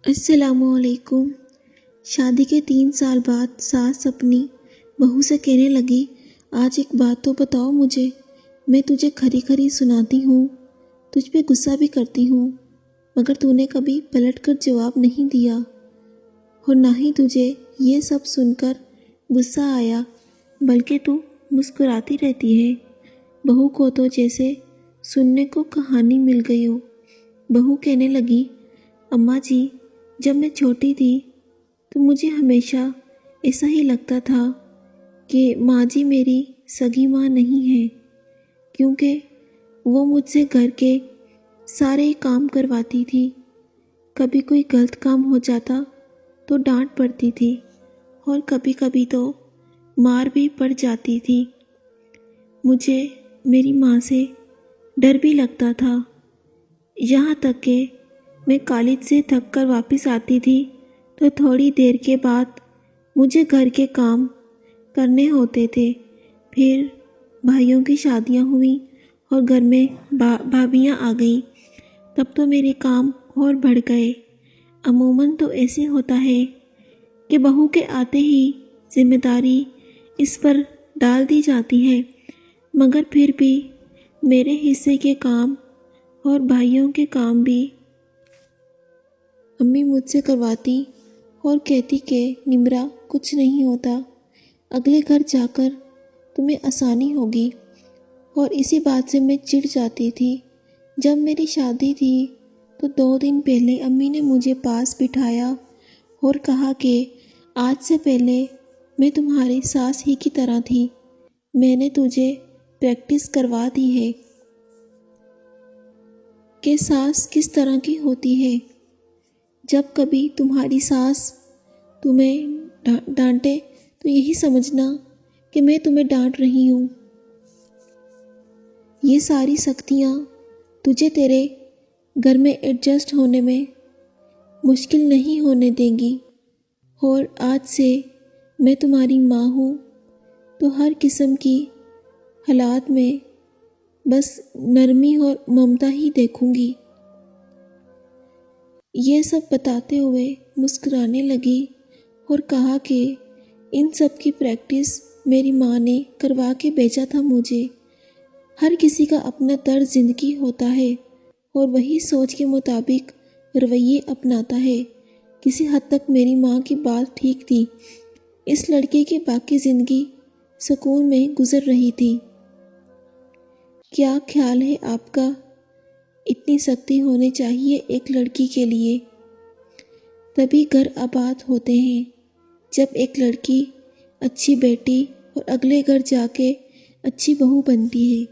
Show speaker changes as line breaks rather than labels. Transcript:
السلام علیکم۔ شادی کے 3 سال بعد ساس اپنی بہو سے کہنے لگی، آج ایک بات تو بتاؤ مجھے، میں تجھے کھری کھری سناتی ہوں، تجھ پہ غصہ بھی کرتی ہوں، مگر تو نے کبھی پلٹ کر جواب نہیں دیا، اور نہ ہی تجھے یہ سب سن کر غصہ آیا، بلکہ تو مسکراتی رہتی ہے۔ بہو کو تو جیسے سننے کو کہانی مل گئی ہو۔ بہو کہنے لگی، اماں جی، جب میں چھوٹی تھی تو مجھے ہمیشہ ایسا ہی لگتا تھا کہ ماں جی میری سگی ماں نہیں ہے، کیونکہ وہ مجھ سے گھر کے سارے کام کرواتی تھی۔ کبھی کوئی غلط کام ہو جاتا تو ڈانٹ پڑتی تھی، اور کبھی کبھی تو مار بھی پڑ جاتی تھی۔ مجھے میری ماں سے ڈر بھی لگتا تھا، یہاں تک کہ میں کالج سے تھک کر واپس آتی تھی تو تھوڑی دیر کے بعد مجھے گھر کے کام کرنے ہوتے تھے۔ پھر بھائیوں کی شادیاں ہوئیں اور گھر میں بھابیاں آ گئیں، تب تو میرے کام اور بڑھ گئے۔ عموماً تو ایسے ہوتا ہے کہ بہو کے آتے ہی ذمہ داری اس پر ڈال دی جاتی ہے، مگر پھر بھی میرے حصے کے کام اور بھائیوں کے کام بھی امی مجھ سے کرواتی اور کہتی کہ نمرا کچھ نہیں ہوتا، اگلے گھر جا کر تمہیں آسانی ہوگی، اور اسی بات سے میں چڑ جاتی تھی۔ جب میری شادی تھی تو 2 دن پہلے امی نے مجھے پاس بٹھایا اور کہا کہ آج سے پہلے میں تمہاری ساس ہی کی طرح تھی، میں نے تجھے پریکٹس کروا دی ہے کہ ساس کس طرح کی ہوتی ہے۔ جب کبھی تمہاری ساس تمہیں ڈانٹے تو یہی سمجھنا کہ میں تمہیں ڈانٹ رہی ہوں۔ یہ ساری سختیاں تجھے تیرے گھر میں ایڈجسٹ ہونے میں مشکل نہیں ہونے دیں گی، اور آج سے میں تمہاری ماں ہوں تو ہر قسم کی حالات میں بس نرمی اور ممتا ہی دیکھوں گی۔ یہ سب بتاتے ہوئے مسکرانے لگی اور کہا کہ ان سب کی پریکٹس میری ماں نے کروا کے بھیجا تھا مجھے۔ ہر کسی کا اپنا طرز زندگی ہوتا ہے اور وہی سوچ کے مطابق رویے اپناتا ہے۔ کسی حد تک میری ماں کی بات ٹھیک تھی، اس لڑکے کی باقی زندگی سکون میں گزر رہی تھی۔ کیا خیال ہے آپ کا؟ اتنی سختی ہونی چاہیے ایک لڑکی کے لیے؟ تبھی گھر آباد ہوتے ہیں، جب ایک لڑکی اچھی بیٹی اور اگلے گھر جا کے اچھی بہو بنتی ہے۔